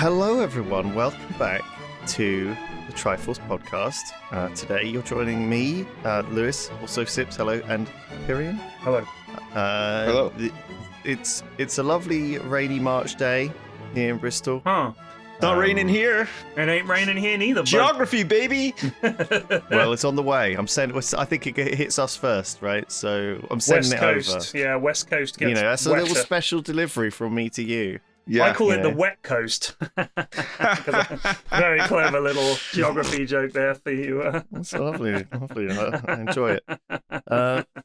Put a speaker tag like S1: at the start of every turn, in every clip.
S1: Hello, everyone. Welcome back to the Triforce podcast. Today, you're joining me, Lewis, also Sips, hello, and Pyrion.
S2: Hello.
S3: Hello.
S1: It's a lovely rainy March day here in Bristol.
S2: Huh.
S3: Not raining here.
S2: It ain't raining here neither, bud.
S3: Geography, baby.
S1: Well, it's on the way. I think it hits us first, right? So I'm sending
S2: West
S1: it
S2: Coast.
S1: over.
S2: Yeah, West Coast gets
S1: That's a
S2: wetter.
S1: little special delivery from me to you.
S3: Yeah.
S2: I call it the Wet Coast. Very clever little geography joke there for you.
S1: That's lovely. I enjoy it.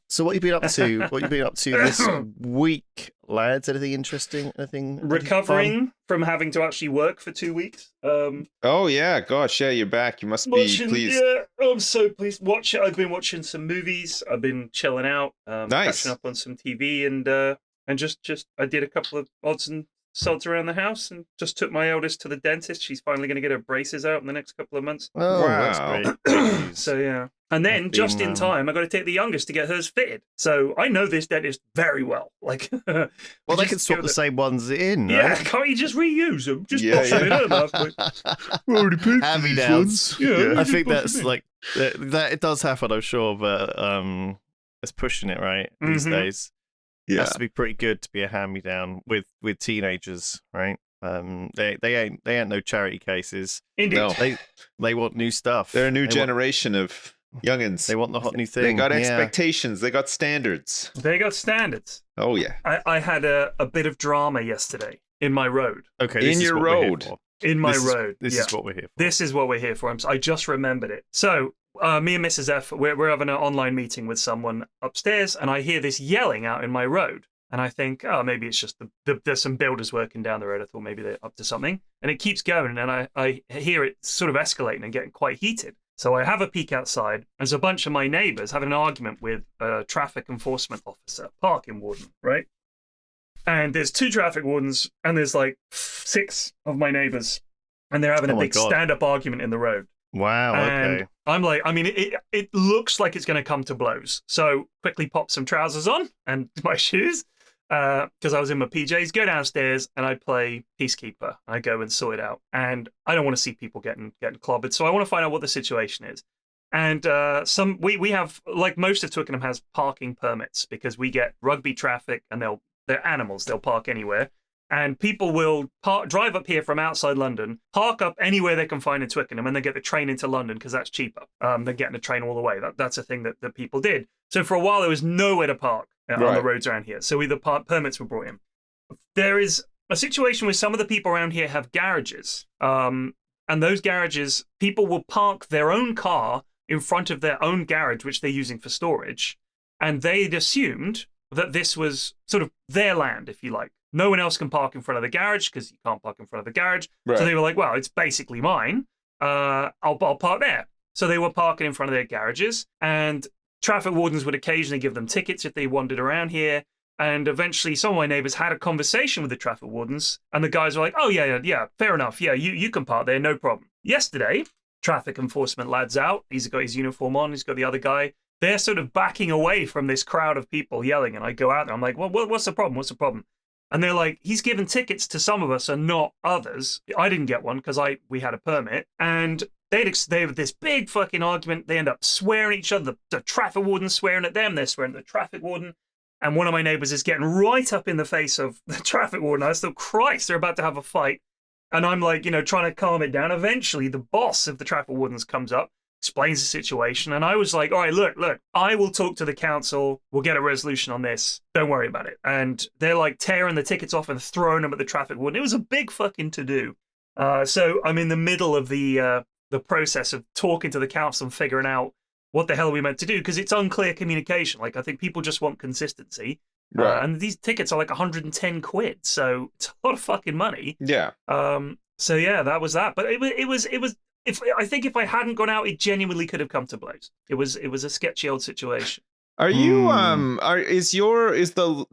S1: So what have you been up to? What have you been up to this week, lads? Anything interesting? Anything
S2: Recovering from having to actually work for 2 weeks.
S3: Oh yeah, gosh, yeah, you're back. You must be pleased.
S2: Yeah, I'm so pleased. I've been watching some movies. I've been chilling out,
S3: Nice.
S2: catching up on some TV, and just I did a couple of odds and sods around the house, and just took my eldest to the dentist. She's finally going to get her braces out in the next couple of months.
S1: Oh,
S3: Wow.
S1: that's great.
S2: So yeah, and then just in time, I got to take the youngest to get hers fitted. So I know this dentist very well. Like,
S1: Well, they can swap the same ones in,
S2: Yeah,
S1: right?
S2: can't you just reuse them? Just
S3: Yeah,
S2: bosh them in enough.
S1: Hand-me-downs.
S2: Yeah,
S1: I think that's like that. It does happen, I'm sure, but it's pushing it right these
S2: Mhm.
S1: days. It
S3: Yeah.
S1: has to be pretty good to be a hand-me-down with teenagers, right? They ain't no charity cases.
S2: Indeed.
S3: No.
S1: They want new stuff.
S3: They're a new
S1: They want-
S3: generation of youngins.
S1: They want the hot new thing.
S3: They got
S1: yeah.
S3: expectations. They got standards.
S2: They got standards.
S3: Oh yeah.
S2: I had a bit of drama yesterday in my road.
S1: Okay,
S3: In
S1: this is
S3: your
S1: what we're here
S3: road.
S1: for.
S2: In my
S1: This is-
S2: road.
S1: This
S2: yeah.
S1: is what we're here for.
S2: This is what we're here for. I just remembered it. So, me and Mrs. F, we're having an online meeting with someone upstairs, and I hear this yelling out in my road. And I think, oh, maybe it's just there's some builders working down the road. I thought maybe they're up to something. And it keeps going, and I hear it sort of escalating and getting quite heated. So I have a peek outside. There's a bunch of my neighbours having an argument with a traffic enforcement officer, parking warden, right? And there's 2 traffic wardens, and there's like 6 of my neighbours, and they're having a
S1: Oh my
S2: big
S1: God.
S2: stand-up argument in the road.
S1: Wow.
S2: And
S1: Okay.
S2: I'm like, I mean, it looks like it's going to come to blows. So quickly pop some trousers on and my shoes, because I was in my PJs, go downstairs, and I play Peacekeeper. I go and sort it out. And I don't want to see people getting clobbered, so I want to find out what the situation is. And we have, like most of Twickenham has parking permits, because we get rugby traffic, and they're animals. They'll park anywhere. And people will drive up here from outside London, park up anywhere they can find in Twickenham, and then get the train into London because that's cheaper than getting a train all the way. That's a thing that people did. So for a while, there was nowhere to park on the
S3: Right.
S2: roads around here. So the permits were brought in. There is a situation where some of the people around here have garages. And those garages, people will park their own car in front of their own garage, which they're using for storage. And they'd assumed that this was sort of their land, if you like. No one else can park in front of the garage because you can't park in front of the garage.
S3: Right.
S2: So they were like, well, it's basically mine. I'll park there. So they were parking in front of their garages, and traffic wardens would occasionally give them tickets if they wandered around here. And eventually some of my neighbors had a conversation with the traffic wardens, and the guys were like, oh, yeah, fair enough. Yeah, you can park there, no problem. Yesterday, traffic enforcement lad's out. He's got his uniform on. He's got the other guy. They're sort of backing away from this crowd of people yelling, and I go out there. I'm like, well, what's the problem? What's the problem? And they're like, he's given tickets to some of us and not others. I didn't get one because we had a permit. And they have this big fucking argument. They end up swearing at each other. The traffic warden's swearing at them. They're swearing at the traffic warden. And one of my neighbors is getting right up in the face of the traffic warden. I thought, Christ, they're about to have a fight. And I'm like, trying to calm it down. Eventually, the boss of the traffic wardens comes up, explains the situation, and I was like, all right, look, I will talk to the council, we'll get a resolution on this, don't worry about it. And they're like tearing the tickets off and throwing them at the traffic warden. It was a big fucking to-do. So I'm in the middle of the process of talking to the council and figuring out what the hell are we meant to do, because it's unclear communication. Like, I think people just want consistency.
S3: Right.
S2: And these tickets are like 110 quid, so it's a lot of fucking money.
S3: Yeah.
S2: So yeah, that was that. But it was. I think if I hadn't gone out, it genuinely could have come to blows. It was a sketchy old situation.
S3: Are you is the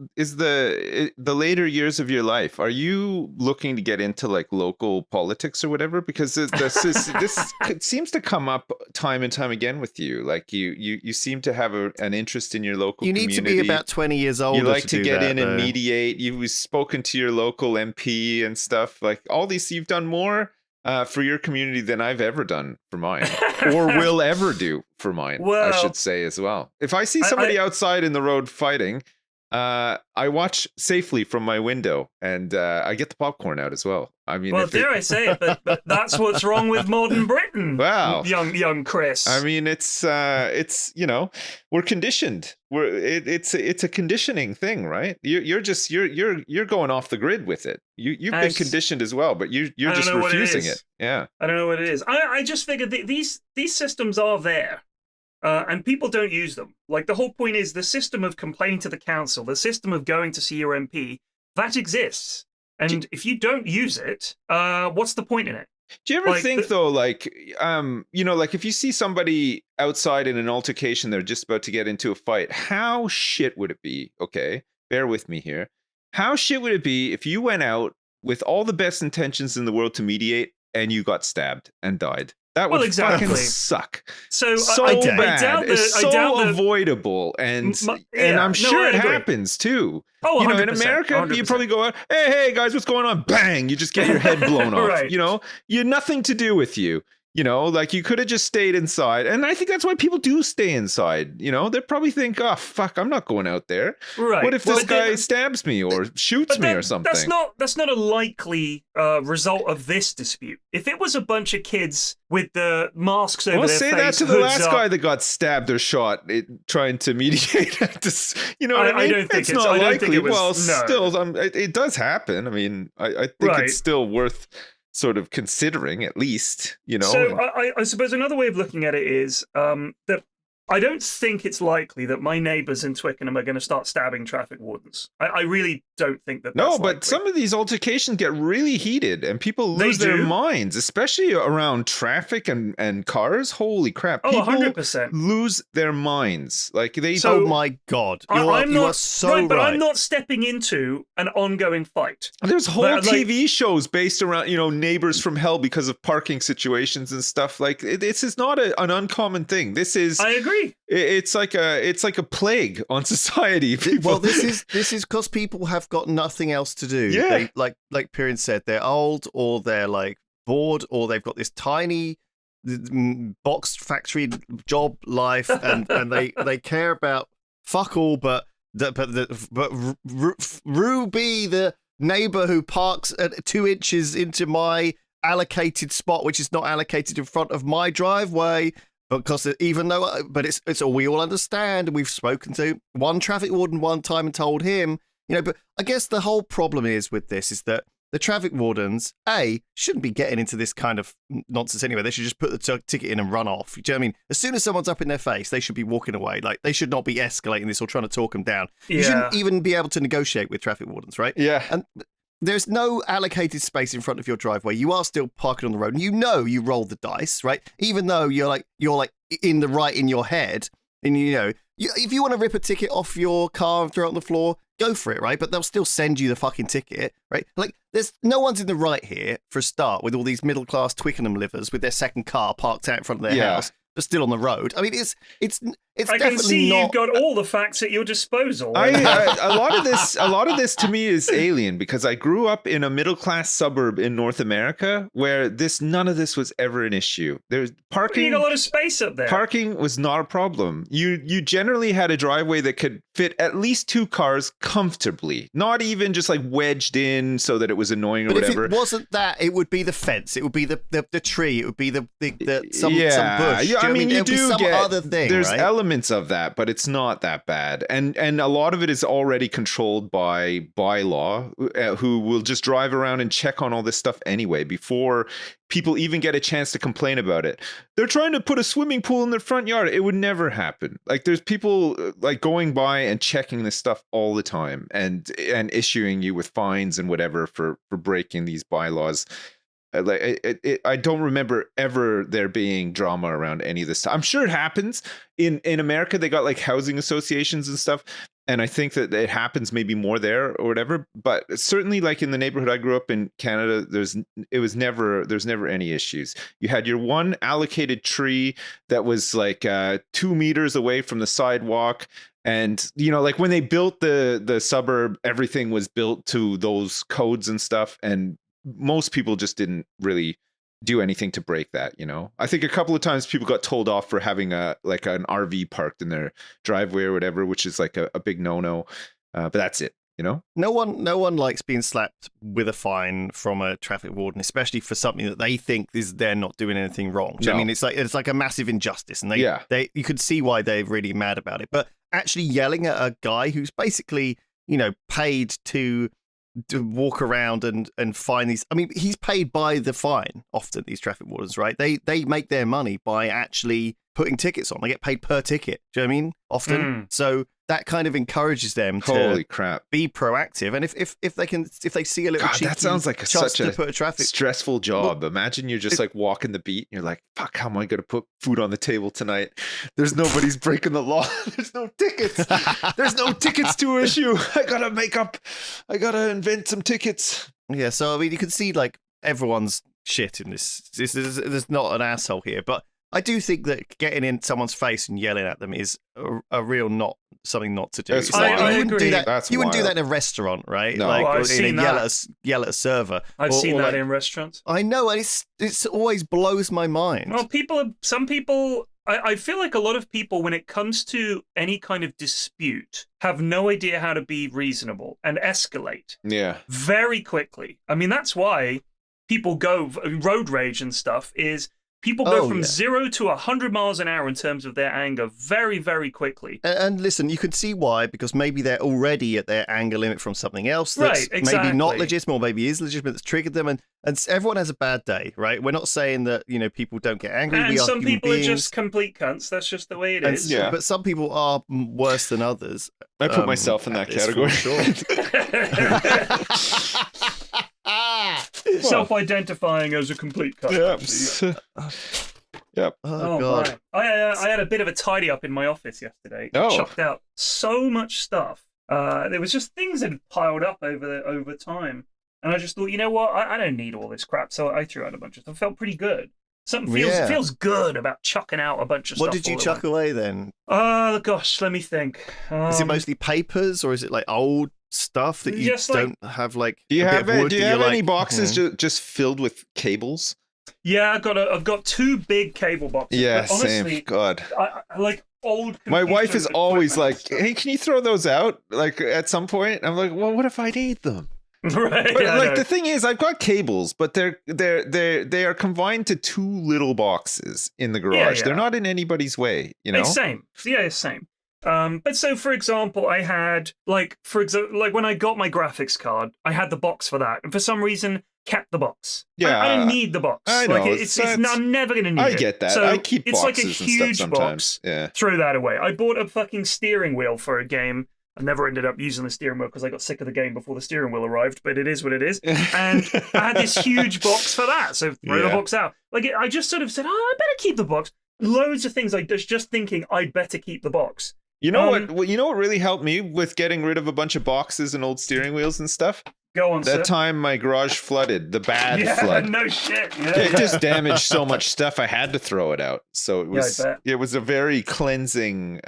S3: later years of your life, are you looking to get into like local politics or whatever? Because this seems to come up time and time again with you. Like you seem to have an interest in your local community.
S1: You need to be about 20 years old.
S3: You like to get in and mediate. You've spoken to your local MP and stuff. Like all these, you've done more for your community than I've ever done for mine, or will ever do for mine. Well, I should say as well. If I see somebody outside in the road fighting, I watch safely from my window, and I get the popcorn out as well. I mean,
S2: well, dare I say it, but that's what's wrong with modern Britain.
S3: Wow,
S2: young Chris.
S3: I mean, it's we're conditioned. It's a conditioning thing, right? You're going off the grid with it. You've been conditioned as well, but you're just refusing it. Yeah,
S2: I don't know what it is. I just figured these systems are there. And people don't use them. Like, the whole point is the system of complaining to the council, the system of going to see your MP, that exists. And if you don't use it, what's the point in it?
S3: Do you ever think, though, like, like if you see somebody outside in an altercation, they're just about to get into a fight, how shit would it be? Okay, bear with me here. How shit would it be if you went out with all the best intentions in the world to mediate and you got stabbed and died? That would fucking suck.
S2: So
S3: bad. It's so avoidable, and I'm sure it happens too.
S2: Oh, 100%,
S3: in America,
S2: 100%.
S3: you probably go out, hey guys, what's going on? Bang! You just get your head blown off.
S2: Right.
S3: You had nothing to do with you. Like you could have just stayed inside. And I think that's why people do stay inside. They probably think, oh, fuck, I'm not going out there.
S2: Right.
S3: What if this guy stabs me or shoots me or something?
S2: That's not a likely result of this dispute. If it was a bunch of kids with the masks over their face,
S3: say that to the last guy that got stabbed or shot trying to mediate. You know what I mean?
S2: I don't think
S3: it's not likely.
S2: Still,
S3: it does happen. I mean, I think it's still worth sort of considering, at least,
S2: So I suppose another way of looking at it is that I don't think it's likely that my neighbours in Twickenham are going to start stabbing traffic wardens. I really don't think that's
S3: but
S2: likely.
S3: Some of these altercations get really heated and people lose their minds, especially around traffic and cars. Holy crap. People
S2: 100%.
S3: lose their minds. Like
S1: oh my God. You are so right.
S2: But I'm not stepping into an ongoing fight.
S3: There's whole TV shows based around, neighbors from hell because of parking situations and stuff. Like this is not an uncommon thing. This is...
S2: I agree.
S3: It's like a plague on society.
S1: Well, this is because people have got nothing else to do.
S3: Yeah.
S1: They, like Pyrion said, they're old or they're like bored or they've got this tiny box factory job life and they care about fuck all but Ruby, the neighbor who parks at 2 inches into my allocated spot, which is not allocated in front of my driveway. Because it's all we all understand, and we've spoken to one traffic warden one time and told him, but I guess the whole problem is with this is that the traffic wardens, shouldn't be getting into this kind of nonsense anyway. They should just put the ticket in and run off. Do you know what I mean? As soon as someone's up in their face, they should be walking away. Like, they should not be escalating this or trying to talk them down. Yeah. You shouldn't even be able to negotiate with traffic wardens, right?
S3: Yeah.
S1: And there's no allocated space in front of your driveway. You are still parking on the road, and you roll the dice, right? Even though you're like in the right in your head, and if you want to rip a ticket off your car and throw it on the floor, go for it, right? But they'll still send you the fucking ticket, right? Like, there's no one's in the right here for a start with all these middle class Twickenham livers with their second car parked out in front of their house, but still on the road. I mean, it's
S2: I can see you've got all the facts at your disposal.
S3: A lot of this to me is alien because I grew up in a middle class suburb in North America where none of this was ever an issue. There's parking.
S2: You got a lot of space up there.
S3: Parking was not a problem. You generally had a driveway that could fit at least 2 cars comfortably, not even just like wedged in so that it was annoying or whatever.
S1: If it wasn't that, it would be the fence. It would be the tree. It would be some bush.
S3: Yeah, I mean, you do
S1: some
S3: get
S1: other thing.
S3: There's
S1: right?
S3: elements of that, but it's not that bad, and a lot of it is already controlled by law, who will just drive around and check on all this stuff anyway before people even get a chance to complain about it. They're trying to put a swimming pool in their front yard. It would never happen. Like, there's people like going by and checking this stuff all the time and issuing you with fines and whatever for breaking these bylaws. I don't remember ever there being drama around any of this stuff. I'm sure it happens in America. They got like housing associations and stuff, and I think that it happens maybe more there or whatever. But certainly, like in the neighborhood I grew up in Canada, there's never any issues. You had your one allocated tree that was like 2 meters away from the sidewalk. And, you know, like when they built the suburb, everything was built to those codes and stuff. And most people just didn't really do anything to break that, you know. I think a couple of times people got told off for having an RV parked in their driveway or whatever, which is like a big no-no. But that's it, you know.
S1: No one likes being slapped with a fine from a traffic warden, especially for something that they think is they're not doing anything wrong. Do you know what I mean, it's like a massive injustice, and they you could see why they're really mad about it. But actually yelling at a guy who's basically, you know, paid to walk around and find these. I mean, he's paid by the fine often, these traffic wardens, right? They make their money by actually putting tickets on. They get paid per ticket. Do you know what I mean? Often. So that kind of encourages them to be proactive. And if they see a little cheeky,
S3: that sounds like such a
S1: traffic
S3: stressful job. Well, imagine you're just like walking the beat and you're like, fuck, how am I going to put food on the table tonight? There's nobody's breaking the law. There's no tickets. There's no tickets to issue. I gotta invent some tickets.
S1: Yeah. So, I mean, you can see like everyone's shit in this. There's not an asshole here, but I do think that getting in someone's face and yelling at them is a real something not to do.
S2: I
S1: wouldn't
S2: agree.
S1: do that. You wouldn't do that in a restaurant, right?
S3: No.
S1: Like,
S2: I've seen that.
S1: Yell at a server.
S2: I've seen that in restaurants.
S1: I know, and it's always blows my mind.
S2: Well, some people. I feel like a lot of people, when it comes to any kind of dispute, have no idea how to be reasonable and escalate.
S3: Yeah.
S2: Very quickly. I mean, that's why people go road rage and stuff. Is people go from 0 to 100 miles an hour in terms of their anger very, very quickly.
S1: And listen, you can see why, because maybe they're already at their anger limit from something else that's maybe not legitimate or maybe is legitimate that's triggered them. And everyone has a bad day, right? We're not saying that, you know, people don't get angry.
S2: And some people are just complete cunts. That's just the way it is.
S1: Yeah. But some people are worse than others.
S3: I put myself in that category.
S2: Self-identifying as a complete cunt.
S3: Yep.
S1: Oh God.
S2: I had a bit of a tidy up in my office yesterday. Chucked out so much stuff. There was just things that had piled up over time, and I just thought, you know what? I don't need all this crap, so I threw out a bunch of stuff. Felt pretty good. Something feels good about chucking out a bunch of stuff.
S1: What did you chuck away then?
S2: Gosh, let me think.
S1: Is it mostly papers, or is it like old stuff that you don't have? Like,
S3: do you have any boxes just filled with cables?
S2: Yeah, I've got 2 big cable boxes.
S3: Yeah,
S2: honestly,
S3: same. God,
S2: I like old.
S3: My wife is always like, "Hey, can you throw those out?" Like at some point, I'm like, "Well, what if I need them?"
S2: Right.
S3: But like the thing is, I've got cables, but they are confined to 2 little boxes in the garage. They're not in anybody's way, you know.
S2: Same. Yeah, same. But so, for example, I had like when I got my graphics card, I had the box for that, and for some reason kept the box.
S3: Yeah,
S2: I didn't need the box.
S3: I know.
S2: I'm never gonna need it.
S3: I get that.
S2: So
S3: I keep
S2: it's
S3: boxes
S2: like a
S3: and
S2: huge
S3: stuff
S2: box.
S3: sometimes. Yeah.
S2: Throw that away. I bought a fucking steering wheel for a game. I never ended up using the steering wheel because I got sick of the game before the steering wheel arrived, but it is what it is. And I had this huge box for that, so throw the box out. Like I just sort of said, I better keep the box. Loads of things I was just thinking I'd better keep the box.
S3: You know what? You know what really helped me with getting rid of a bunch of boxes and old steering wheels and stuff?
S2: Go on,
S3: that time my garage flooded, the bad flood.
S2: No shit. Yeah.
S3: It just damaged so much stuff. I had to throw it out. So it was a very cleansing.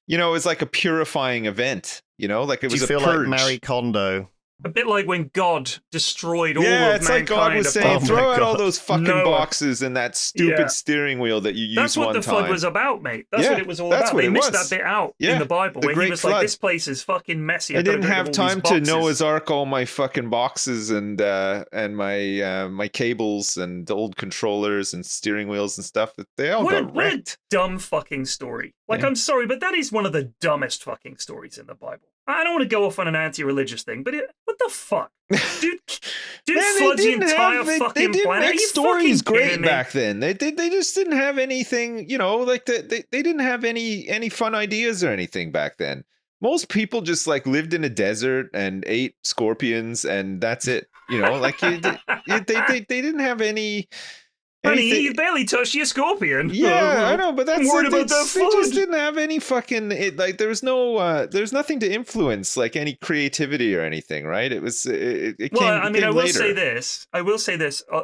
S3: You know, it was like a purifying event. You know, like it was a purge.
S1: Do you feel like Marie Kondo?
S2: A bit like when God destroyed all of
S3: mankind.
S2: mankind.
S3: Yeah, it's like God was saying, throw out all those fucking boxes and that stupid steering wheel that you used one time.
S2: That's what the flood was about, mate. That's what it was all about. They missed that bit out in the Bible where he was like, this place is fucking messy.
S3: I didn't have time to Noah's Ark all my fucking boxes and my cables and old controllers and steering wheels and stuff. That they all got wrecked.
S2: What a dumb fucking story. Like, I'm sorry, but that is one of the dumbest fucking stories in the Bible. I don't want to go off on an anti-religious thing, but what the fuck? Dude floods the entire fucking planet.
S3: They didn't make stories great back then. They just didn't have anything, you know, like they didn't have any fun ideas or anything back then. most people just like lived in a desert and ate scorpions and that's it. You know, like they didn't have any.
S2: Honey, you barely touched your scorpion.
S3: Yeah, I know, but that's
S2: I'm worried about
S3: they
S2: their food.
S3: just didn't have any fucking like. There was no, there's nothing to influence like any creativity or anything, right? It was. It
S2: well,
S3: came,
S2: I mean,
S3: came
S2: I will
S3: later.
S2: say this. I will say this. A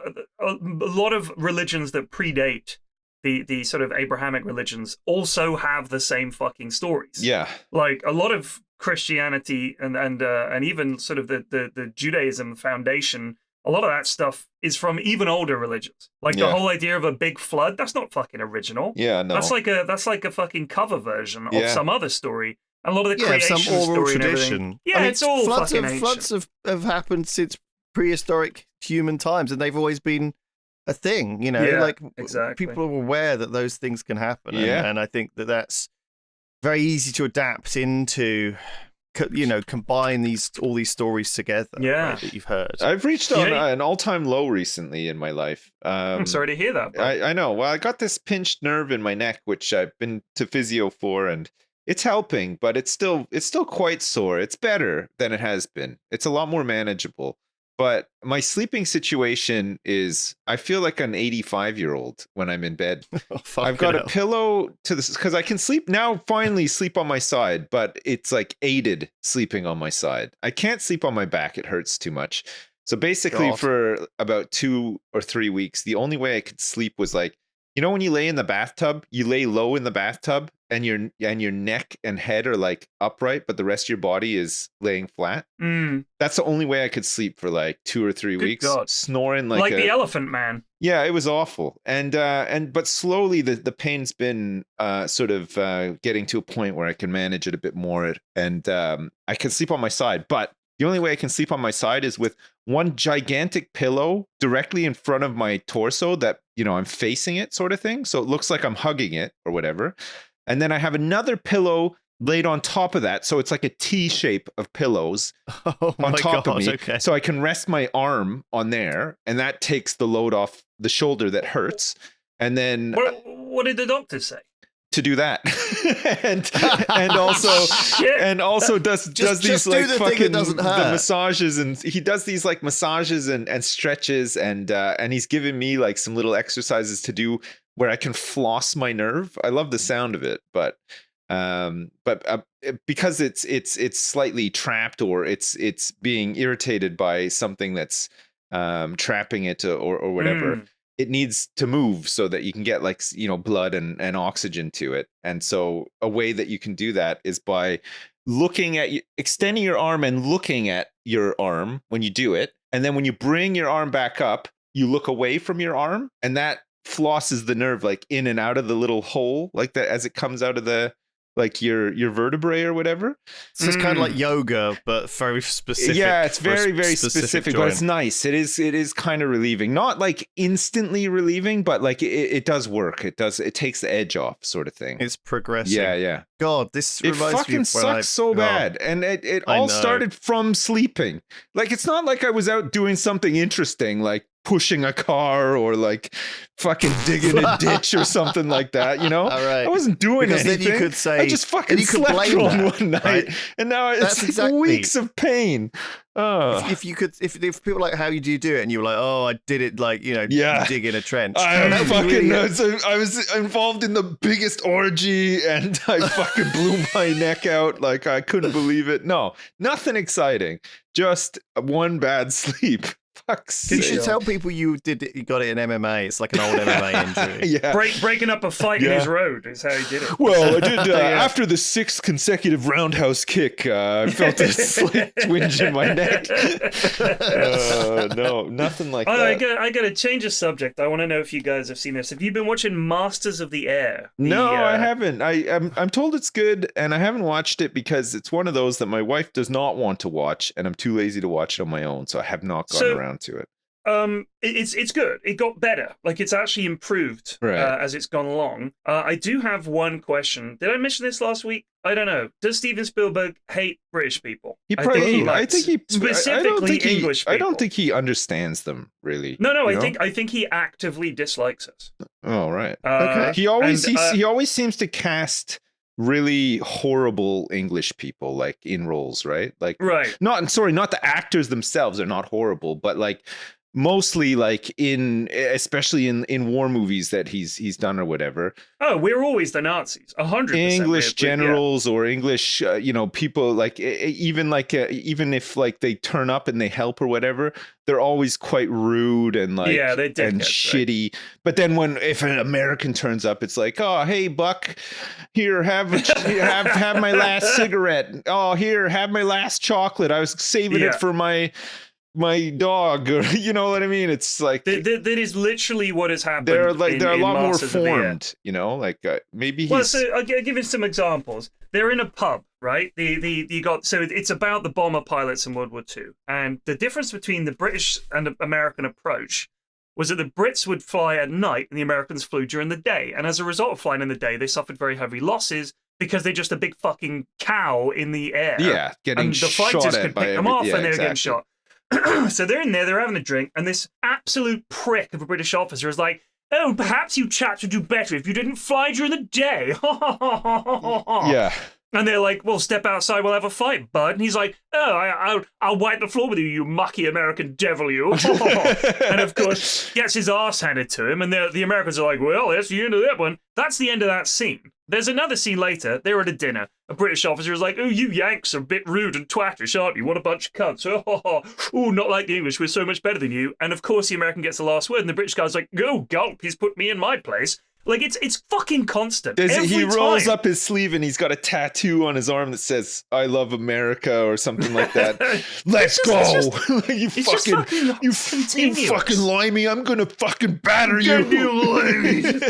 S2: lot of religions that predate the sort of Abrahamic religions also have the same fucking stories.
S3: Yeah,
S2: like a lot of Christianity and even sort of the Judaism foundation. A lot of that stuff is from even older religions. Like the whole idea of a big flood, that's not fucking original.
S3: Yeah, no.
S2: That's like a fucking cover version of some other story. And a lot of the creation
S1: some oral
S2: story and
S1: tradition.
S2: everything. Yeah, I mean, it's all fucking ancient.
S1: Floods have happened since prehistoric human times, and they've always been a thing. You know, like
S2: exactly.
S1: People are aware that those things can happen. And I think that that's very easy to adapt into. You know, combine all these stories together that you've heard.
S3: I've reached on an all-time low recently in my life.
S2: I'm sorry to hear that.
S3: I know. Well, I got this pinched nerve in my neck, which I've been to physio for, and it's helping, but it's still quite sore. It's better than it has been. It's a lot more manageable. But my sleeping situation is, I feel like an 85-year-old when I'm in bed. I've got a pillow to this because I can finally sleep on my side, but it's like aided sleeping on my side. I can't sleep on my back. It hurts too much. So basically for about 2 or 3 weeks, the only way I could sleep was like, you know, when you lay in the bathtub, you lay low in the bathtub and your neck and head are like upright, but the rest of your body is laying flat. That's the only way I could sleep for like 2 or 3 weeks.
S2: God.
S3: Snoring like
S2: the Elephant Man. Yeah,
S3: it was awful. But slowly the pain's been sort of getting to a point where I can manage it a bit more, and I can sleep on my side. But the only way I can sleep on my side is with one gigantic pillow directly in front of my torso that, you know, I'm facing it sort of thing. So it looks like I'm hugging it or whatever. And then I have another pillow laid on top of that. So it's like a T shape of pillows on top of me. Okay. So I can rest my arm on there, and that takes the load off the shoulder that hurts. And then
S2: what did the doctor say?
S3: To do that, and also does these like fucking the massages, and he does these like massages and stretches, and he's giving me like some little exercises to do where I can floss my nerve. I love the sound of it, but because it's slightly trapped, or it's being irritated by something that's trapping it or whatever. It needs to move so that you can get like, you know, blood and oxygen to it. And so a way that you can do that is by extending your arm and looking at your arm when you do it. And then when you bring your arm back up, you look away from your arm, and that flosses the nerve like in and out of the little hole like that as it comes out of the like your vertebrae or whatever.
S1: So it's kind of like yoga, but very specific.
S3: Yeah, it's very, very specific, but it's nice. It is kind of relieving. Not like instantly relieving, but like it does work. It takes the edge off, sort of thing.
S1: It's progressive.
S3: Yeah.
S1: God, this reminds me
S3: it fucking sucks so bad. And it all started from sleeping. Like, it's not like I was out doing something interesting, like pushing a car or like fucking digging a ditch or something like that, you know?
S1: All right.
S3: I wasn't doing anything.
S1: Then you could say,
S3: I just fucking slept wrong one night,
S1: right?
S3: And now it's like weeks of pain.
S1: If people like, how you do it, and you were like, oh, I did it, like, you know, dig in a trench.
S3: I was involved in the biggest orgy, and I fucking blew my neck out. Like, I couldn't believe it. No, nothing exciting. Just one bad sleep.
S1: You should tell people you got it in MMA. It's like an old MMA injury.
S3: Yeah.
S2: Breaking up a fight in his road is how he did it.
S3: Well, I did after the 6th consecutive roundhouse kick. I felt a slight twinge in my neck. No, nothing like that.
S2: I got to change the subject. I want to know if you guys have seen this. Have you been watching Masters of the Air?
S3: No, I haven't. I'm told it's good, and I haven't watched it because it's one of those that my wife does not want to watch, and I'm too lazy to watch it on my own, so I have not gone around to it.
S2: It's good. It got better. Like, it's actually improved as it's gone along. I do have one question. Did I mention this last week? I don't know. Does Steven Spielberg hate British people?
S3: English people. I don't think he understands them really.
S2: No. I think he actively dislikes us.
S3: Oh, right.
S2: Okay.
S3: He always seems to cast really horrible English people, like in roles, right? Like,
S2: right.
S3: not the actors themselves are not horrible, but like mostly like especially in war movies that he's done or whatever.
S2: Oh, we're always the Nazis. 100%.
S3: English generals or English, people like even if like they turn up and they help or whatever, they're always quite rude and like and shitty. Right? But then if an American turns up, it's like, oh, hey, Buck, here, have my last cigarette. Oh, here, have my last chocolate. I was saving it for my dog, or you know what I mean? It's like
S2: that is literally what has happened.
S3: They're a lot more formed, like maybe he's.
S2: Well, so I'll give you some examples. They're in a pub, right? It's about the bomber pilots in World War II, and the difference between the British and American approach was that the Brits would fly at night and the Americans flew during the day, and as a result of flying in the day, they suffered very heavy losses because they're just a big fucking cow in the air.
S3: Yeah, getting
S2: shot at. And the fighters could pick them off, and they were getting shot. So they're in there, they're having a drink, and this absolute prick of a British officer is like, oh, perhaps you chaps would do better if you didn't fly during the day.
S3: Yeah.
S2: And they're like, well, step outside, we'll have a fight, bud. And he's like, oh, I'll wipe the floor with you, you mucky American devil, you. And of course, gets his ass handed to him, and the Americans are like, well, that's the end of that one. That's the end of that scene. There's another scene later. They're at a dinner. A British officer is like, oh, you Yanks are a bit rude and twattish, aren't you? What a bunch of cunts. Oh, not like the English. We're so much better than you. And of course, the American gets the last word. And the British guy's like, oh, gulp. He's put me in my place. Like, it's fucking constant.
S3: He rolls up his sleeve and he's got a tattoo on his arm that says, I love America or something like that. Let's go. You fucking limey. I'm going to fucking batter you.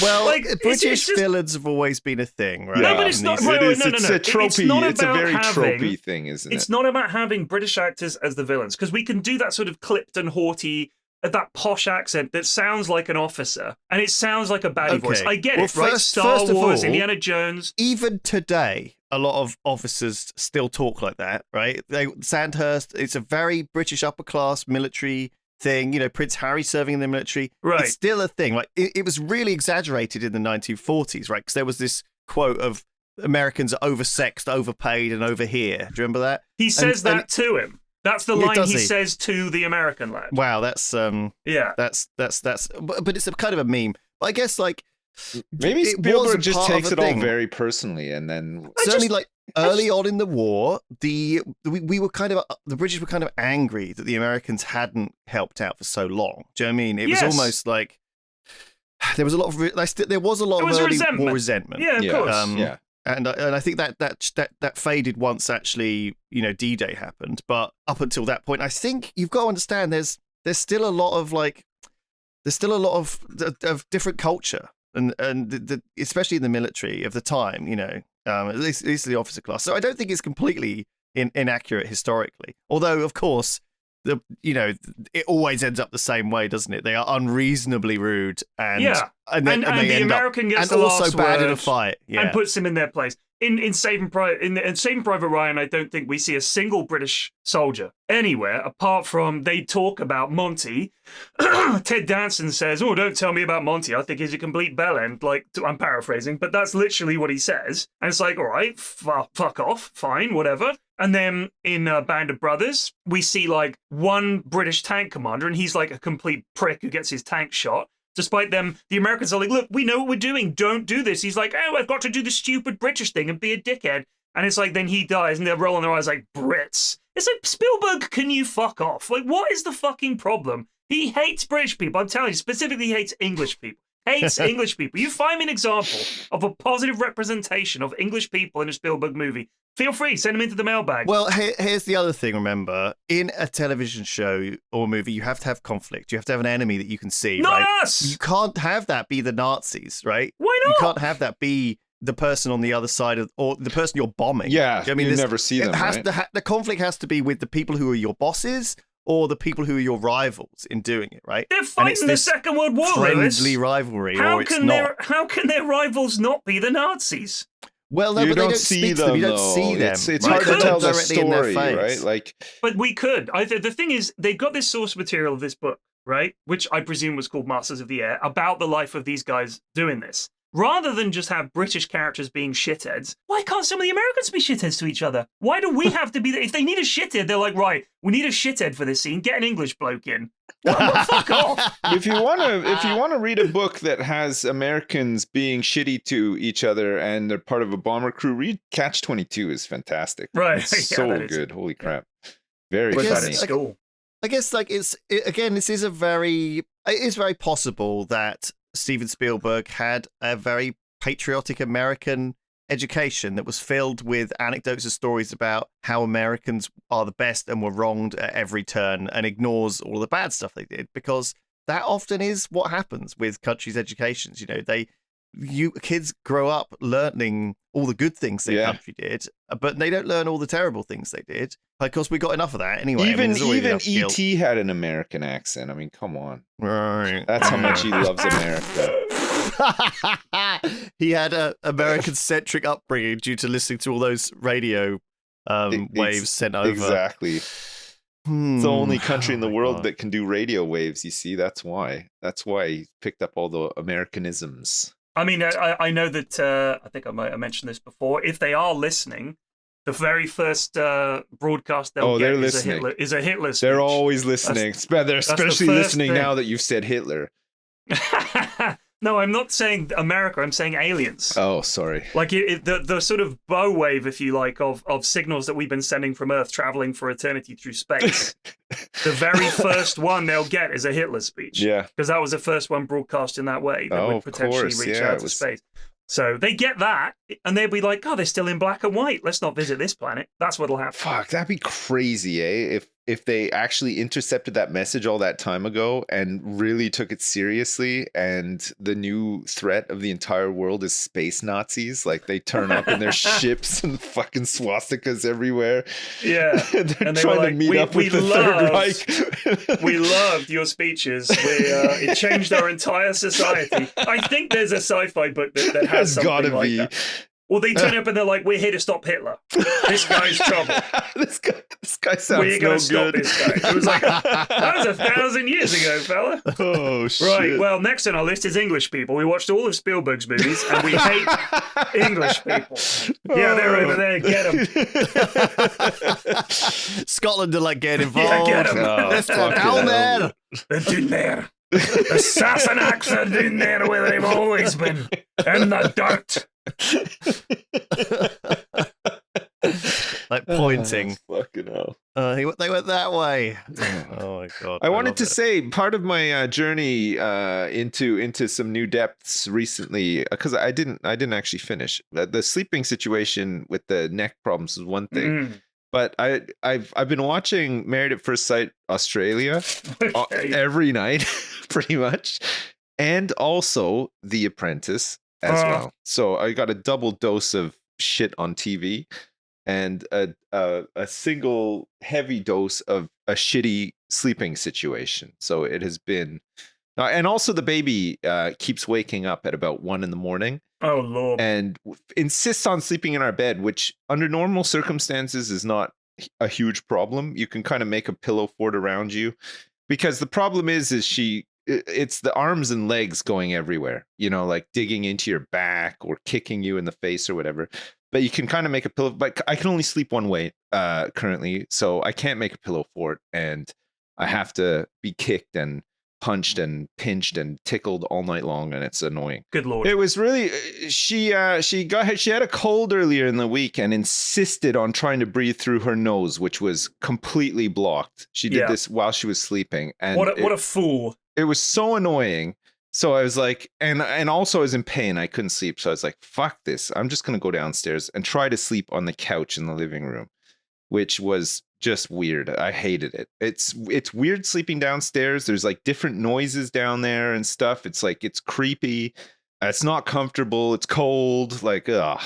S1: Well, like, British villains have always been a thing, right?
S2: No, but it's not.
S3: It's a tropey. It's a very tropey thing, isn't it?
S2: It's not about having British actors as the villains, because we can do that sort of clipped and haughty, that posh accent that sounds like an officer and it sounds like a baddie voice. I get it, right? Star Wars, Indiana Jones.
S1: Even today, a lot of officers still talk like that, right? Sandhurst, it's a very British upper class military thing. Prince Harry serving in the military.
S2: Right.
S1: It's still a thing. Like it was really exaggerated in the 1940s, right? Because there was this quote of Americans are oversexed, overpaid, and over here. Do you remember that?
S2: He says that to him. That's the line he says to the American lad.
S1: Wow, that's that's but it's a kind of a meme. But I guess like
S3: maybe Spielberg just takes it all very personally, and then
S1: certainly like early on in the war, the British were kind of angry that the Americans hadn't helped out for so long. Do you know what I mean? It was almost like there was a lot of early war resentment.
S2: Yeah, of course.
S1: And I think that faded once actually D-Day happened, but up until that point, I think you've got to understand there's still a lot of different culture and especially in the military of the time, at least the officer class. So I don't think it's completely inaccurate historically, although of course it always ends up the same way, doesn't it? They are unreasonably rude, and the
S2: American gets the last word
S1: bad in a fight,
S2: and puts him in their place. In Saving Private Ryan, I don't think we see a single British soldier anywhere apart from they talk about Monty. Ted Danson says, "Oh, don't tell me about Monty. I think he's a complete bellend." Like, I'm paraphrasing, but that's literally what he says. And it's like, all right, fuck off, fine, whatever. And then in Band of Brothers, we see like one British tank commander, and he's like a complete prick who gets his tank shot. Despite them, the Americans are like, look, we know what we're doing. Don't do this. He's like, oh, I've got to do the stupid British thing and be a dickhead. And it's like, then he dies, and they're rolling their eyes like, Brits. It's like, Spielberg, can you fuck off? Like, what is the fucking problem? He hates British people. I'm telling you, specifically hates English people. Hates English people. You find me an example of a positive representation of English people in a Spielberg movie. Feel free, send them into the mailbag.
S1: Well, here's the other thing, remember. In a television show or movie, you have to have conflict. You have to have an enemy that you can see,
S2: Not
S1: right?
S2: us!
S1: You can't have that be the Nazis, right?
S2: Why not?
S1: You can't have that be the person on the other side of, or the person you're bombing.
S3: Yeah, you never see them, right?
S1: The conflict has to be with the people who are your bosses or the people who are your rivals in doing it, right?
S2: They're fighting the Second World War,
S1: friendly rivalry, or it's not.
S2: How can their rivals not be the Nazis?
S1: Well, no, but they don't see them. You don't see them.
S3: It's hard to tell the story, right? Like,
S2: but we could. The thing is, they've got this source material of this book, right? Which I presume was called Masters of the Air, about the life of these guys doing this. rather than just have British characters being shitheads, why can't some of the Americans be shitheads to each other? Why do we have to be if they need a shithead, they're like, right, we need a shithead for this scene, get an English bloke in. Fuck off.
S3: If you wanna read a book that has Americans being shitty to each other and they're part of a bomber crew, read Catch-22 is fantastic.
S2: Right.
S3: It's
S2: Yeah,
S3: so
S2: that is.
S3: good. Holy crap. Very
S1: I guess-
S3: funny.
S2: School.
S1: I guess like it is very possible that Steven Spielberg had a very patriotic American education that was filled with anecdotes and stories about how Americans are the best and were wronged at every turn, and ignores all the bad stuff they did, because that often is what happens with countries' educations. You know, kids grow up learning all the good things their country did, but they don't learn all the terrible things they did, because we got enough of that anyway.
S3: Even
S1: even
S3: E.T. had an American accent. I mean, come on.
S1: Right.
S3: That's how much he loves America.
S1: He had a American-centric upbringing due to listening to all those radio waves sent over.
S3: Exactly. It's the only country in the world that can do radio waves, you see. That's why he picked up all the Americanisms.
S2: I mean, I know that, I think I might have mentioned this before, if they are listening, the very first broadcast they'll get is a Hitler speech.
S3: They're always listening. They're especially listening now that you've said Hitler.
S2: No, I'm not saying America. I'm saying aliens.
S3: Oh, sorry.
S2: Like the sort of bow wave, if you like, of signals that we've been sending from Earth, traveling for eternity through space. The very first one they'll get is a Hitler speech.
S3: Yeah.
S2: Because that was the first one broadcast in that way that would potentially reach out to space. So they get that, and they'll be like, oh, they're still in black and white. Let's not visit this planet. That's what'll happen.
S3: Fuck, that'd be crazy, eh? If they actually intercepted that message all that time ago and really took it seriously, and the new threat of the entire world is space Nazis. Like, they turn up in their ships and fucking swastikas everywhere.
S2: Yeah.
S3: They're
S2: and they
S3: trying
S2: were like,
S3: to meet up with the Third Reich.
S2: We loved your speeches. It changed our entire society. I think there's a sci-fi book that has something
S3: gotta
S2: like
S3: be.
S2: that. Well, they turn up and they're like, we're here to stop Hitler. This guy's trouble.
S3: This guy sounds
S2: We're going to
S3: no
S2: stop
S3: good.
S2: this guy. It was like, that was 1,000 years ago, fella.
S3: Oh, shit.
S2: Right, well, next on our list is English people. We watched all of Spielberg's movies, and we hate English people. Yeah, they're over there. Get them.
S1: Scotland are like getting involved.
S2: Yeah, get them.
S1: They're down there.
S2: They're in there. The Sassenachs are in there where they've always been. In the dirt.
S1: Like pointing.
S3: Fucking hell.
S1: They went that way. Oh my god!
S3: I wanted
S1: love
S3: to
S1: it.
S3: say part of my journey into some new depths recently, because I didn't actually finish. The sleeping situation with the neck problems is one thing, but I've been watching Married at First Sight Australia every night, pretty much, and also The Apprentice as well. So I got a double dose of shit on TV. And a single heavy dose of a shitty sleeping situation. So it has been, and also the baby keeps waking up at about 1 a.m.
S2: Oh Lord!
S3: And insists on sleeping in our bed, which under normal circumstances is not a huge problem. You can kind of make a pillow fort around you, because the problem is it's the arms and legs going everywhere. You know, like digging into your back or kicking you in the face or whatever. But you can kind of make a pillow, but I can only sleep one way currently, so I can't make a pillow fort, and I have to be kicked and punched and pinched and tickled all night long, and it's annoying.
S2: Good Lord!
S3: It was really she had a cold earlier in the week and insisted on trying to breathe through her nose, which was completely blocked. She did this while she was sleeping, and
S2: what a fool!
S3: It was so annoying. So I was like, and also I was in pain. I couldn't sleep. So I was like, fuck this. I'm just going to go downstairs and try to sleep on the couch in the living room, which was just weird. I hated it. It's weird sleeping downstairs. There's like different noises down there and stuff. It's like, it's creepy. It's not comfortable. It's cold. Like, oh,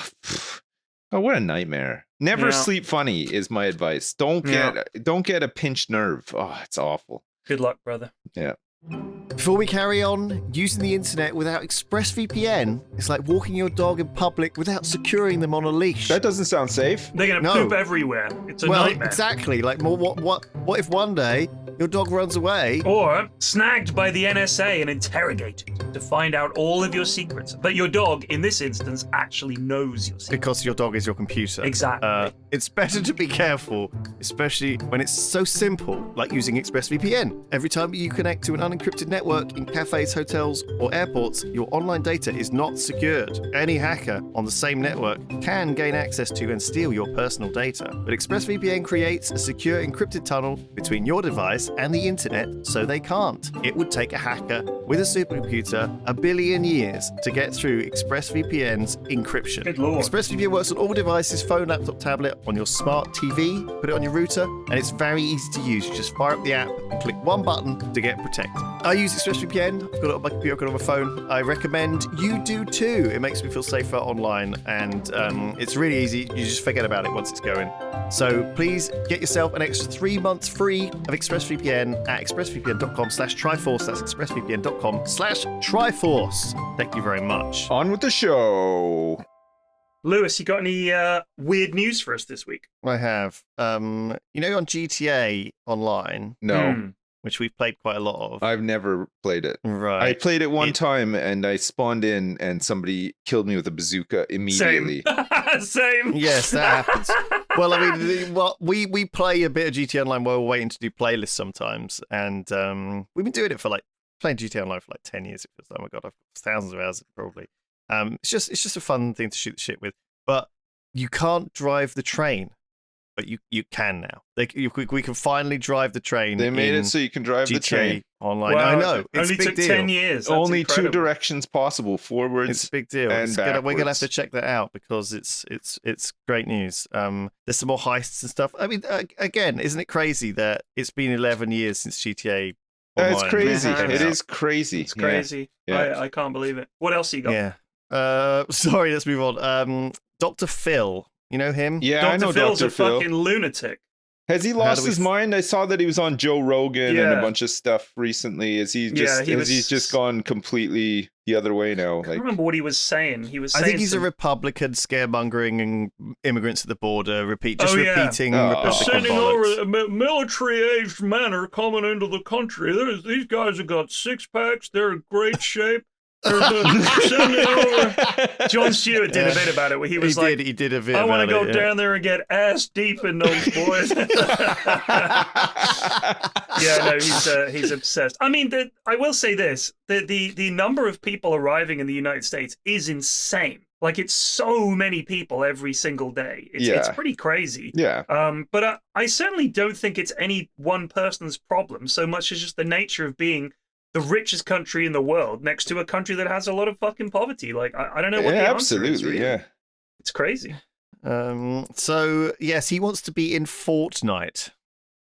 S3: what a nightmare. Never sleep funny is my advice. Don't get a pinched nerve. Oh, it's awful.
S2: Good luck, brother.
S3: Yeah.
S1: Before we carry on, using the internet without ExpressVPN is like walking your dog in public without securing them on a leash.
S3: That doesn't sound safe.
S2: They're going to poop everywhere. It's a nightmare.
S1: Exactly. Like, what if one day your dog runs away?
S2: Or snagged by the NSA and interrogated to find out all of your secrets. But your dog, in this instance, actually knows your secrets.
S1: Because your dog is your computer.
S2: Exactly.
S1: It's better to be careful, especially when it's so simple, like using ExpressVPN. Every time you connect to an unencrypted network in cafes, hotels, or airports, your online data is not secured. Any hacker on the same network can gain access to and steal your personal data. But ExpressVPN creates a secure encrypted tunnel between your device and the internet, so they can't. It would take a hacker with a supercomputer 1 billion years to get through ExpressVPN's encryption.
S2: Good lord.
S1: ExpressVPN works on all devices, phone, laptop, tablet, on your smart TV, put it on your router, and it's very easy to use. You just fire up the app and click one button to get protected. I use ExpressVPN. I've got it on my computer, I've got it on my phone. I recommend you do too. It makes me feel safer online, and it's really easy. You just forget about it once it's going. So please get yourself an extra 3 months free of ExpressVPN at expressvpn.com/Triforce. That's expressvpn.com/Triforce. Thank you very much.
S3: On with the show.
S2: Lewis, you got any weird news for us this week?
S1: I have. On GTA Online,
S3: No,
S1: which we've played quite a lot of.
S3: I've never played it.
S1: Right.
S3: I played it one time and I spawned in and somebody killed me with a bazooka immediately.
S2: Same.
S1: Yes, that happens. Well, I mean, we play a bit of GTA Online while we're waiting to do playlists sometimes, and we've been doing it for playing GTA Online for 10 years. It feels like, oh my god, I've thousands of hours probably. It's just a fun thing to shoot the shit with. But you can't drive the train, but you can now. We can finally drive the train.
S3: They made it so you can drive
S1: GTA
S3: the train
S1: Online.
S2: Wow,
S1: I know. It's
S2: only
S1: a big
S2: took
S1: deal.
S2: 10 years. That's
S3: Only
S2: incredible.
S3: 2 directions possible: forwards.
S1: It's a big deal.
S3: and
S1: We're gonna have
S3: backwards.
S1: to check that out because it's great news. There's some more heists and stuff. I mean, again, isn't it crazy that it's been 11 years since GTA Online?
S3: It's crazy.
S2: Yeah.
S3: It is crazy.
S2: It's crazy.
S3: Yeah.
S2: I can't believe it. What else you got?
S1: Yeah. Sorry, let's move on. Dr. Phil, you know him?
S3: Yeah, I know
S2: Phil's
S3: Dr.
S2: a
S3: Phil.
S2: fucking lunatic.
S3: Has he lost his mind? I saw that he was on Joe Rogan and a
S2: Yeah.
S3: bunch of stuff recently. Is he
S2: Yeah,
S3: just he's just gone completely the other way now?
S2: I can't remember what he was saying. He was
S1: I
S2: saying
S1: think he's a Republican scaremongering and immigrants at the border, repeating Republican
S2: sending
S1: bollocks.
S2: over military-aged men are coming into the country. These guys have got six-packs. They're in great shape. Sending over. John Stewart did a bit about it where he was
S1: he did a bit
S2: I want to
S1: about
S2: go
S1: it,
S2: down there and get ass deep in those boys. Yeah, no, he's obsessed. I mean, I will say this: the number of people arriving in the United States is insane. Like, it's so many people every single day. It's pretty crazy.
S3: Yeah.
S2: But I certainly don't think it's any one person's problem so much as just the nature of being the richest country in the world next to a country that has a lot of fucking poverty. Like, I don't know what the answer is.
S3: Absolutely,
S2: Really.
S3: yeah.
S2: It's crazy.
S1: So, yes, he wants to be in Fortnite.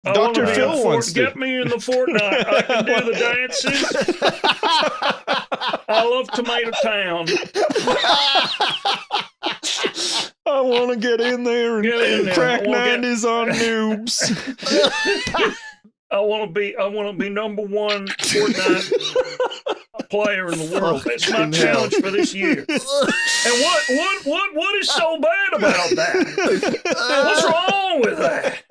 S3: Dr. Phil wants to.
S2: Get me in the Fortnite. I can do the dances. I love Tomato Town.
S3: I want to get in there and
S2: Get in there.
S3: crack
S2: I wanna
S3: 90s on noobs.
S2: I want to be number one Fortnite player in the world. That's my challenge for this year. And what is so bad about that? What's wrong with that?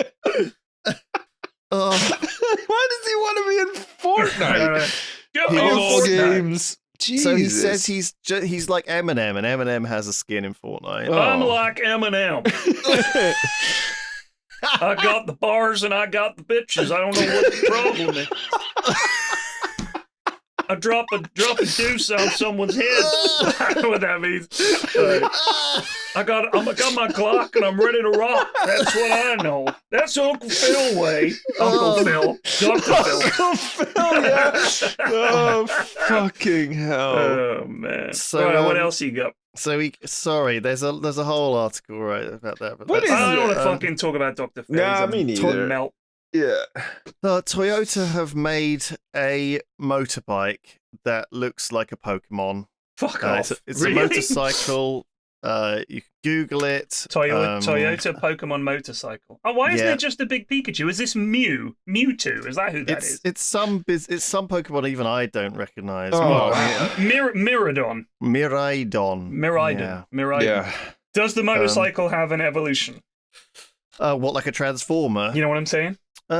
S3: Why does he want to be in Fortnite?
S2: Get me in
S3: All
S2: Fortnite.
S3: games. Jesus.
S1: So he says he's like Eminem, and Eminem has a skin in Fortnite.
S2: I'm like Eminem. I got the bars and I got the bitches. I don't know what the problem is. I drop a deuce on someone's head. I don't know what that means. I got my Glock and I'm ready to rock. That's what I know. That's Uncle Phil way. Uncle Phil. Dr. Phil.
S3: Uncle Phil, yeah. Oh, fucking hell.
S2: Oh man.
S1: So,
S2: Right, what else you got?
S1: So there's a whole article about that. But
S3: What is
S2: I don't want to
S3: it?
S2: fucking talk about Dr. Phil.
S3: Nah,
S2: He's a
S3: me neither.
S2: total melt.
S3: Yeah.
S1: Toyota have made a motorbike that looks like a Pokemon.
S2: Fuck off.
S1: It's
S2: Really?
S1: a motorcycle You can Google it.
S2: Toyota Pokemon motorcycle. Oh, why isn't
S1: yeah.
S2: it just a big Pikachu? Is this Mewtwo? Is that who that is?
S1: It's some Pokemon even I don't recognize.
S3: Oh,
S2: Miradon.
S1: Miraidon.
S3: Yeah.
S2: Does the motorcycle have an evolution?
S1: What, like a transformer?
S2: You know what I'm saying?
S1: I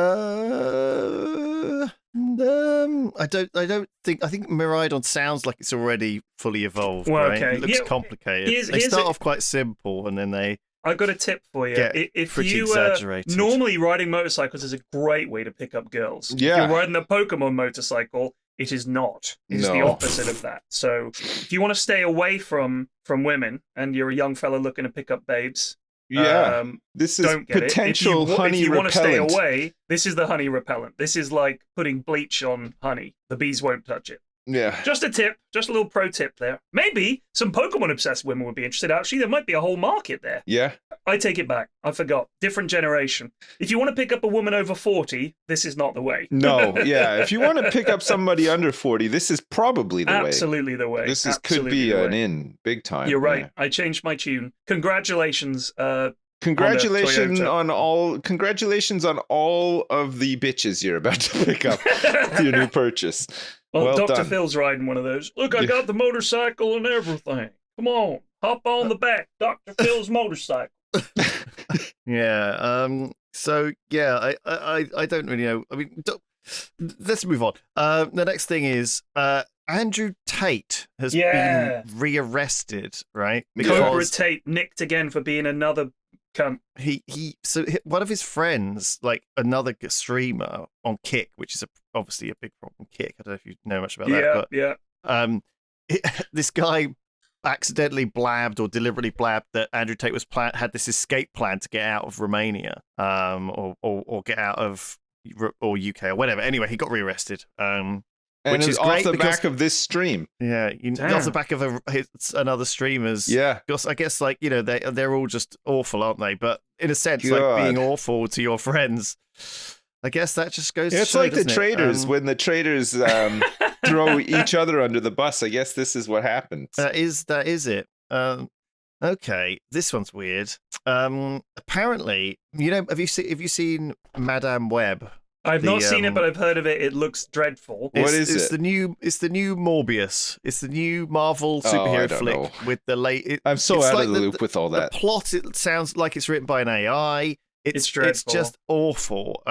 S1: think Miraidon sounds like it's already fully evolved,
S2: Well,
S1: right?
S2: okay.
S1: It looks
S2: Yeah,
S1: complicated. They start off quite simple and then they
S2: I've got a tip for you.
S1: get
S2: If
S1: pretty
S2: you
S1: exaggerated.
S2: normally riding motorcycles is a great way to pick up girls.
S3: Yeah.
S2: If you're riding a Pokemon motorcycle, it is not. It is the
S3: No.
S2: opposite of that. So if you want to stay away from women and you're a young fella looking to pick up babes,
S3: this is
S2: don't get
S3: potential
S2: it.
S3: honey
S2: if you want to stay
S3: repellent.
S2: away, this is the honey repellent. This is like putting bleach on honey. The bees won't touch it.
S3: Yeah.
S2: Just a tip, just a little pro tip there. Maybe some Pokemon obsessed women would be interested. Actually, there might be a whole market there.
S3: Yeah.
S2: I take it back. I forgot. Different generation. If you want to pick up a woman over 40, this is not the way.
S3: No, yeah. If you want to pick up somebody under 40, this is probably the way.
S2: Absolutely the way.
S3: This could
S2: Absolutely
S3: be
S2: the
S3: an
S2: way.
S3: in big time.
S2: You're right.
S3: Yeah.
S2: I changed my tune. Congratulations.
S3: Congratulations
S2: Toyota.
S3: Congratulations on all of the bitches you're about to pick up with your new purchase.
S2: Well, Dr.
S3: done.
S2: Phil's riding one of those. Look, I got the motorcycle and everything. Come on, hop on the back, Dr. Phil's motorcycle.
S1: Yeah. So yeah, I don't really know. I mean, let's move on. The next thing is Andrew Tate has been rearrested, right?
S2: Cobra Tate nicked again for being another cunt.
S1: One of his friends, like another streamer on Kick, which is obviously a big problem. Kick. I don't know if you know much about that. But, this guy accidentally blabbed or deliberately blabbed that Andrew Tate had this escape plan to get out of Romania, or get out of or UK or whatever. Anyway, he got rearrested. Which is
S3: off
S1: great
S3: the
S1: because,
S3: back of this stream.
S1: Yeah, off the back of another streamer's.
S3: Yeah,
S1: because I guess they're all just awful, aren't they? But in a sense, like being awful to your friends, I guess that just goes.
S3: It's
S1: to show,
S3: like the
S1: doesn't it?
S3: traders when the traders throw each other under the bus. I guess this is what happens.
S1: That is it. Okay, this one's weird. Apparently, have you seen Madame Web?
S2: I've not seen it, but I've heard of it. It looks dreadful.
S3: What is it?
S1: It's the new Morbius. It's the new Marvel superhero flick with the late.
S3: I'm so out of the loop with all that.
S1: The plot, it sounds like it's written by an AI. It's
S2: dreadful.
S1: It's just awful.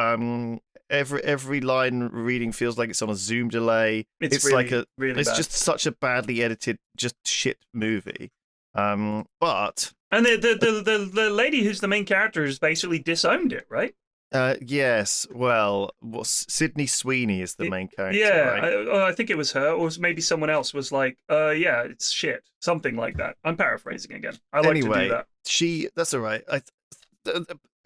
S1: Every line reading feels like it's on a Zoom delay. It's
S2: really,
S1: like
S2: really
S1: it's
S2: bad.
S1: just such a badly edited, just shit movie. But
S2: the lady who's the main character has basically disowned it, right?
S1: Yes. Well, Sydney Sweeney is the main character.
S2: Yeah,
S1: right?
S2: I think it was her, or maybe someone else was like, yeah, it's shit, something like that. I'm paraphrasing again. I like to do that.
S1: That's all right.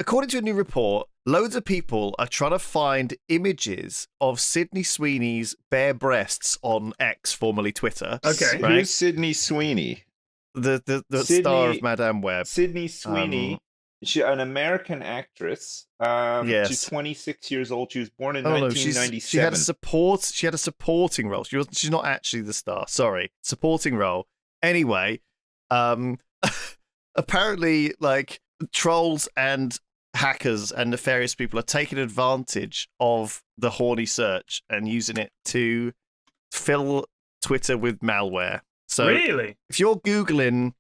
S1: According to a new report, loads of people are trying to find images of Sydney Sweeney's bare breasts on X, formerly Twitter.
S2: Okay,
S1: right?
S3: Who's Sydney Sweeney?
S1: The star of Madame Web.
S3: Sydney Sweeney. She's an American actress.
S1: Yes.
S3: She's 26 years old. She was born in 1997.
S1: She had a supporting role. She's not actually the star. Sorry, supporting role. Anyway, apparently, like trolls and hackers and nefarious people are taking advantage of the horny search and using it to fill Twitter with malware. So,
S2: really,
S1: if you're googling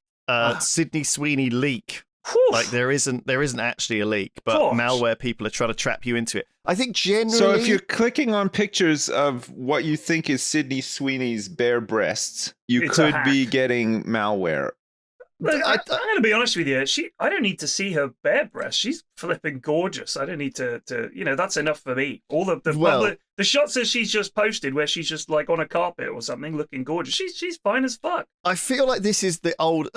S1: Sydney Sweeney leak. Like there isn't actually a leak, but malware people are trying to trap you into it. I think generally.
S3: So if you're clicking on pictures of what you think is Sydney Sweeney's bare breasts, you could be getting malware.
S2: Look, I'm going to be honest with you. I don't need to see her bare breasts. She's flipping gorgeous. I don't need to. That's enough for me. All the shots that she's just posted, where she's just like on a carpet or something, looking gorgeous. She's fine as fuck.
S1: I feel like this is the old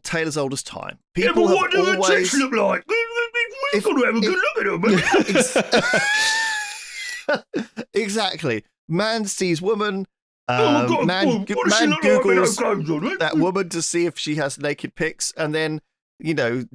S1: Taylor's oldest time.
S2: People but what do the chicks look like? We've got to have a good look at them.
S1: Exactly. Man sees woman. Man Googles that woman to see if she has naked pics, and then I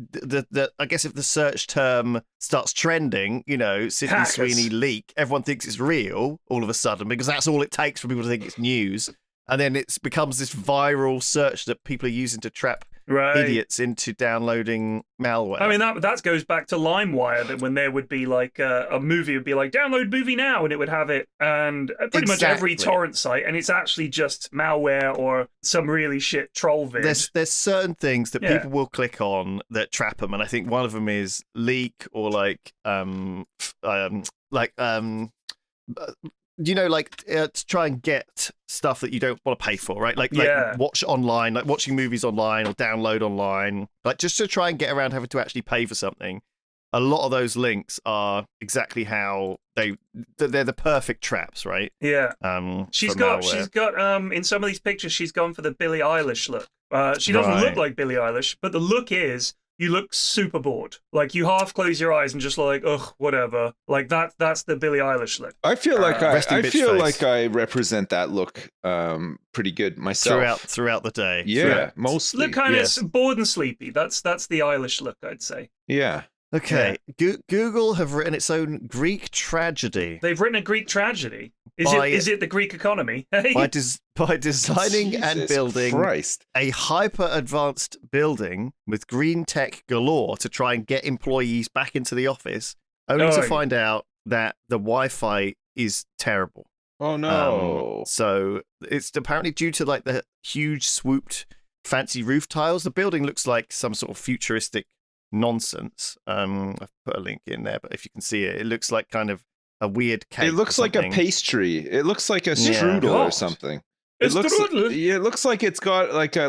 S1: guess if the search term starts trending, Sydney Sweeney leak, everyone thinks it's real all of a sudden because that's all it takes for people to think it's news, and then it becomes this viral search that people are using to trap idiots into downloading malware.
S2: I mean, that goes back to LimeWire, that when there would be like a movie would be like, download movie now, and it would have it, and pretty much every torrent site, and it's actually just malware or some really shit troll vid.
S1: There's certain things that people will click on that trap them, and I think one of them is leak or to try and get stuff that you don't want to pay for, right? Like watch online, like watching movies online or download online, like just to try and get around having to actually pay for something. A lot of those links are exactly how they're the perfect traps, right?
S2: Yeah. She's got in some of these pictures she's gone for the Billie Eilish look. She doesn't look like Billie Eilish, but the look is you look super bored. Like you half close your eyes and just like, ugh, whatever. Like that's the Billie Eilish look.
S3: I feel like I represent that look pretty good myself
S1: throughout the day.
S3: Yeah, mostly.
S2: Look kind of bored and sleepy. That's the Eilish look, I'd say.
S3: Yeah.
S1: Okay, Google have written its own Greek tragedy.
S2: They've written a Greek tragedy. Is it the Greek economy?
S1: By designing and building a hyper-advanced building with green tech galore to try and get employees back into the office, only to find out that the Wi-Fi is terrible.
S3: Oh no!
S1: So it's apparently due to like the huge swooped fancy roof tiles. The building looks like some sort of futuristic nonsense. I've put a link in there, but if you can see it, it looks like kind of a weird cake.
S3: It looks like a pastry. It looks like a strudel or something. It looks like it's got like a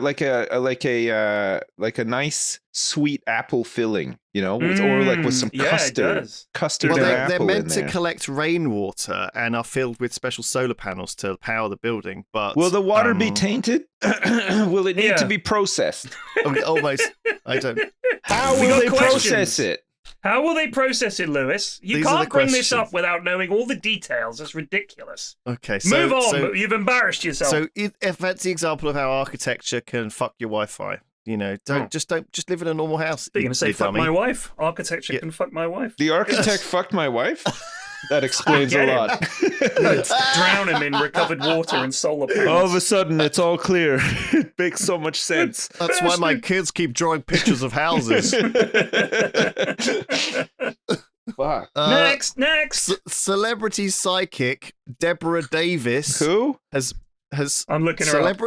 S3: nice sweet apple filling, or like with some custard. Custard.
S1: Well, they're meant to collect rainwater and are filled with special solar panels to power the building. But
S3: will the water be tainted? Will it need to be processed?
S1: Almost. I don't.
S3: How will they process it?
S2: How will they process it, Lewis? You can't bring this up without knowing all the details. It's ridiculous.
S1: Okay,
S2: move on. You've embarrassed yourself.
S1: So if that's the example of how architecture can fuck your Wi-Fi, just live in a normal house.
S2: You're gonna say fuck my wife? Architecture can fuck my wife.
S3: The architect fucked my wife? That explains a lot.
S2: Drown him in recovered water and solar panels.
S3: All of a sudden, it's all clear. It makes so much sense.
S1: That's why my kids keep drawing pictures of houses.
S3: Fuck.
S2: Next.
S1: Celebrity psychic Deborah Davis.
S3: Who?
S2: I'm looking her up.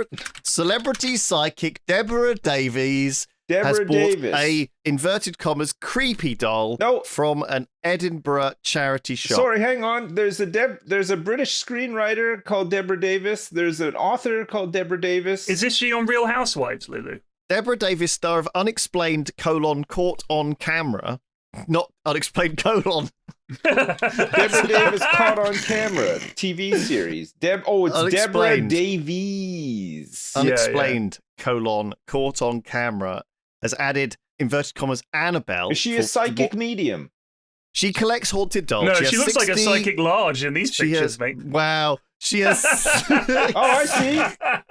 S1: Celebrity psychic Deborah Davies has bought a inverted commas creepy doll from an Edinburgh charity shop.
S3: Sorry, hang on. There's a British screenwriter called Deborah Davis. There's an author called Deborah Davis.
S2: Is this she on Real Housewives, Lulu?
S1: Deborah Davis, star of Unexplained: caught on camera. Not unexplained :
S3: Deborah Davis caught on camera TV series. It's Deborah Davies.
S1: Unexplained : caught on camera. Has added inverted commas Annabelle.
S3: Is she a psychic medium?
S1: She collects haunted dolls.
S2: No, she looks like a psychic large in these pictures, mate.
S1: Wow. She has.
S3: Oh, I see.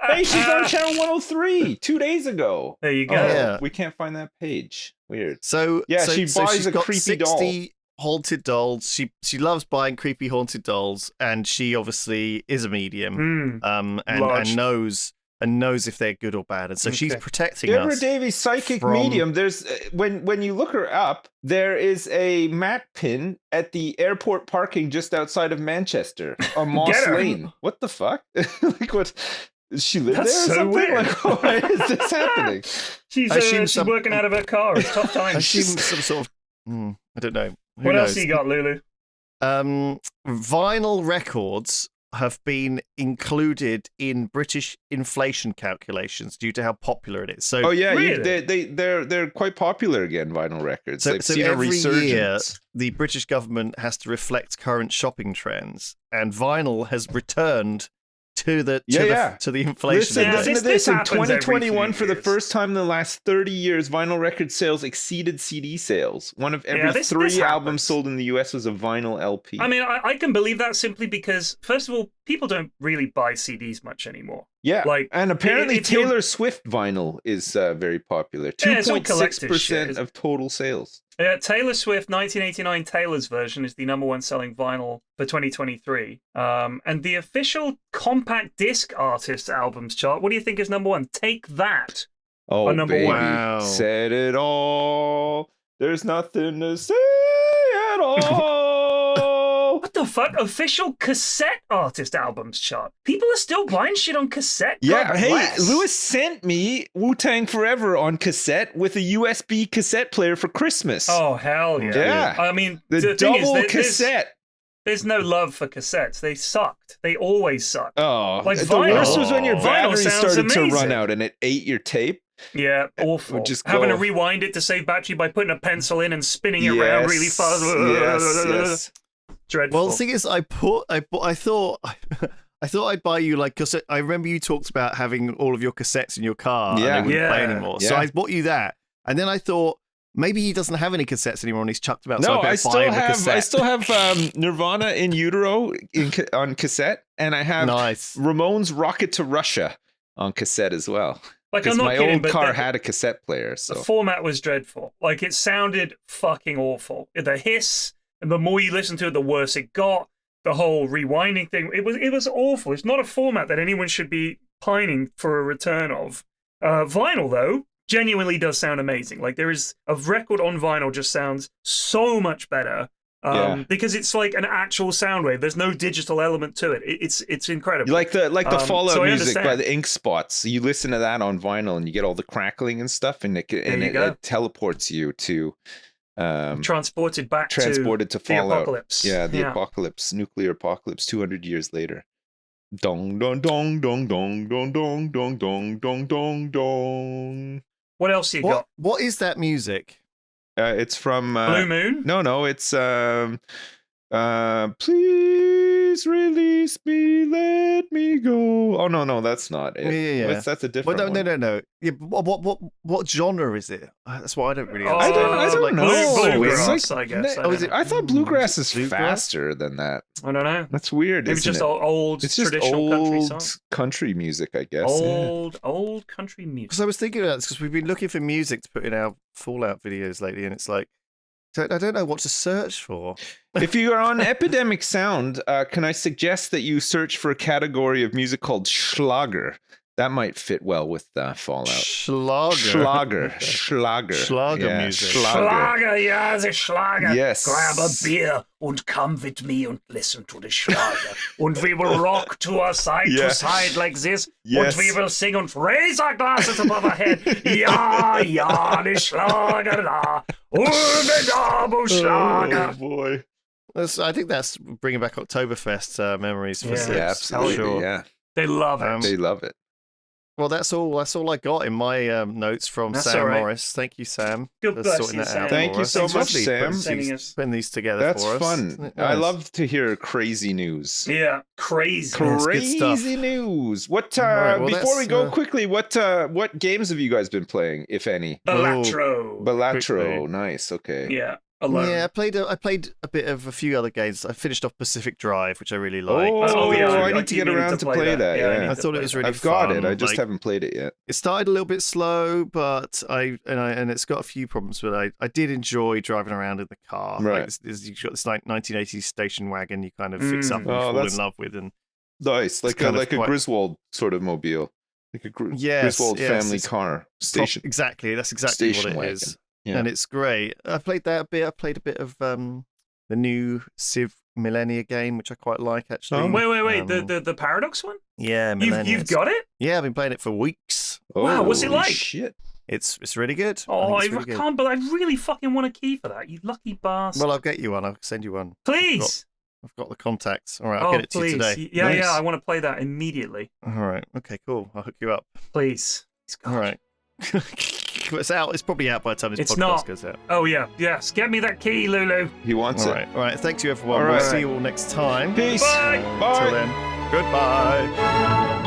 S3: Hey, she's on channel 103 2 days ago.
S2: There you go.
S3: Yeah. We can't find that page. Weird.
S1: So
S3: she buys a creepy
S1: 60
S3: doll.
S1: Haunted dolls. She loves buying creepy haunted dolls, and she obviously is a medium. And knows if they're good or bad, and so she's protecting
S3: Deborah
S1: us.
S3: Davies, psychic medium. There's when you look her up, there is a mat pin at the airport parking just outside of Manchester on Moss Lane. What the fuck? Like what? Does she live there or something?
S2: Weird.
S3: Like, why is this happening?
S2: She's working out of her car. It's tough times.
S1: I assume some sort of. I don't know.
S2: What else you got, Lulu?
S1: Vinyl records have been included in British inflation calculations due to how popular it is. So,
S2: really?
S3: They're quite popular again. Vinyl records.
S1: So,
S3: They've seen a resurgence.
S1: Year, the British government has to reflect current shopping trends, and vinyl has returned to the inflation.
S3: Listen to this. In 2021, for the first time in the last 30 years, vinyl record sales exceeded CD sales. One of every three albums sold in the US was a vinyl LP.
S2: I mean, I can believe that simply because, first of all, people don't really buy CDs much anymore.
S3: Yeah, and apparently Taylor Swift vinyl is very popular. 2.6% of total sales.
S2: Yeah, Taylor Swift 1989 Taylor's version is the #1 selling vinyl for 2023. And the official compact disc artists albums chart, what do you think is #1? Take That.
S3: Oh,
S2: number
S3: baby.
S2: one.
S1: Wow.
S3: Said it all. There's nothing to say at all.
S2: What the fuck? Official cassette artist albums chart. People are still buying shit on cassette.
S3: Yeah,
S2: God
S3: hey,
S2: bless.
S3: Lewis sent me Wu-Tang Forever on cassette with a USB cassette player for Christmas.
S2: Oh hell yeah!
S3: Yeah.
S2: I mean,
S3: the
S2: thing is,
S3: double cassette.
S2: There's no love for cassettes. They sucked. They always sucked.
S3: Oh,
S2: Like
S3: the
S2: vinyl.
S3: worst was when your
S2: Vinyl
S3: battery
S2: sounds
S3: started to run
S2: amazing.
S3: out and it ate your tape.
S2: Yeah, awful.
S3: Would just
S2: Having
S3: go-
S2: to rewind it to save battery by putting a pencil in and spinning it around really fast.
S3: Yes.
S2: Dreadful.
S1: Well, the thing is, I thought I'd buy you like cassette. I remember you talked about having all of your cassettes in your car
S3: Yeah.
S1: and they wouldn't play
S2: Yeah.
S1: anymore. So
S3: Yeah.
S1: I bought you that, and then I thought maybe he doesn't have any cassettes anymore and he's chucked them out. so
S3: No,
S1: I better buy him a cassette.
S3: I still have Nirvana in Utero on cassette, and I have
S1: Nice.
S3: Ramones Rocket to Russia on cassette as well.
S2: like,
S3: Because
S2: I'm not
S3: my
S2: kidding,
S3: old
S2: but
S3: car had a cassette player.
S2: the
S3: So
S2: format was dreadful. Like, it sounded fucking awful. The hiss, and the more you listen to it, the worse it got. The whole rewinding thing, it was awful. It's not a format that anyone should be pining for a return of. Vinyl, though, genuinely does sound amazing. Like, there is a record on vinyl just sounds so much better.
S3: Yeah.
S2: Because it's like an actual sound wave. There's no digital element to it. It's incredible.
S3: you like the Fallout
S2: so I
S3: music by
S2: understand.
S3: the Ink Spots. You listen to that on vinyl, and you get all the crackling and stuff, and it teleports you to
S2: transported back
S3: to
S2: the
S3: Fallout.
S2: apocalypse.
S3: Yeah, the apocalypse, nuclear apocalypse, 200 years later. Dong dong dong dong dong dong dong dong dong dong dong dong.
S2: What else you got?
S1: What is that music?
S3: It's from
S2: Blue Moon?
S3: No, it's please release me, let me go. Oh no, that's not it.
S1: Yeah.
S3: That's a different
S1: Well,
S3: one.
S1: no. Yeah, but what genre is it? That's what I don't really
S2: Oh,
S1: understand.
S3: I don't
S1: Like,
S3: know.
S2: Bluegrass, I guess.
S3: Oh, is it? I thought bluegrass is
S1: Bluegrass?
S3: faster than that.
S2: I don't know.
S3: That's weird.
S2: Maybe
S3: isn't
S2: just
S3: it?
S2: old
S3: It's just
S2: traditional country
S3: old
S2: song.
S3: country music, I guess.
S2: Old country music.
S1: Because I was thinking about this because we've been looking for music to put in our Fallout videos lately, and it's like I don't know what to search for.
S3: If you are on Epidemic Sound, can I suggest that you search for a category of music called Schlager? That might fit well with Fallout.
S1: Schlager.
S3: Schlager. Yeah,
S1: music.
S2: Schlager, yeah, the Schlager.
S3: Yes.
S2: Grab a beer and come with me and listen to the Schlager. And we will rock to side like this.
S3: Yes.
S2: And we will sing and raise our glasses above our head. Ja, the Schlager da. Unbedabo Schlager.
S3: Oh boy.
S1: I think that's bringing back Oktoberfest memories for
S2: Yeah.
S1: Sips,
S3: Yeah, absolutely.
S1: sure.
S3: Yeah,
S2: They love it.
S3: they love it.
S1: Well, that's all I got in my notes from
S2: That's
S1: Sam
S2: all right.
S1: Morris. Thank you, Sam.
S2: Good
S1: for
S2: bless
S1: sorting
S2: you,
S1: that
S2: Sam.
S1: out.
S3: Thank
S1: for
S3: you
S1: us.
S3: so
S1: It's
S3: much,
S1: lovely
S3: Sam.
S2: Sending us-
S1: putting these together
S3: That's
S1: for us.
S3: fun.
S1: Isn't it
S3: I
S1: nice?
S3: love to hear crazy news.
S2: Yeah, crazy.
S1: Cool. good stuff.
S3: Crazy news. What
S1: Right, well,
S3: before we
S1: that's,
S3: go quickly, what games have you guys been playing, if any?
S2: Balatro.
S3: Balatro,
S1: quickly.
S3: nice. Okay.
S2: Yeah, alone.
S1: Yeah, I played a bit of a few other games. I finished off Pacific Drive, which I really liked.
S2: Oh, yeah,
S3: I
S2: I
S3: need to
S2: keep
S3: get
S2: meaning
S3: around
S2: to
S3: to
S2: play
S3: play
S2: that.
S3: that.
S2: Yeah, I
S3: Yeah,
S2: need
S1: I
S2: to
S1: thought it
S2: play
S1: was
S2: that.
S1: really
S3: I've got
S1: fun.
S3: it. I just
S1: like,
S3: haven't played it yet.
S1: It started a little bit slow, but and it's got a few problems. But I did enjoy driving around in the car.
S3: Right.
S1: Like you've got this 1980s station wagon you kind of fix up and
S3: Oh,
S1: fall
S3: that's
S1: in love with, and
S3: Nice, like
S1: kind of
S3: a
S1: quite-
S3: Griswold sort of mobile, like a
S1: Yes,
S3: Griswold
S1: yes,
S3: family
S1: it's
S3: car station.
S1: Exactly, that's exactly
S3: Station
S1: what it
S3: wagon.
S1: is,
S3: Yeah.
S1: and it's great. I played that a bit. I played a bit of the new Civ Millennia game, which I quite like actually.
S3: Oh.
S2: Wait.
S1: Um,
S2: The Paradox one?
S1: Yeah, Millennia.
S2: You've got it?
S1: Yeah, I've been playing it for weeks.
S2: Wow, what's it
S3: Holy
S2: like?
S3: Shit.
S1: It's really good.
S2: Oh,
S1: I
S2: I
S1: think it's really good.
S2: can't believe I really fucking want a key for that. You lucky bastard.
S1: Well, I'll get you one. I'll send you one.
S2: Please.
S1: I've got the contacts. All right, I'll
S2: Oh,
S1: get it to
S2: please.
S1: you today.
S2: Yeah,
S3: Nice.
S2: I want to play that immediately.
S1: All right. Okay, cool. I'll hook you up.
S2: Please.
S1: All right. It's out. It's probably out by the time this
S2: It's
S1: podcast
S2: not.
S1: goes out.
S2: Oh, yeah. Yes. Get me that key, Lulu.
S3: He wants
S1: All
S3: it.
S1: right. All right. Thanks you, everyone.
S3: All
S1: We'll
S3: right.
S1: see you all next time.
S3: Peace.
S2: Bye.
S3: Bye.
S1: Until then, goodbye.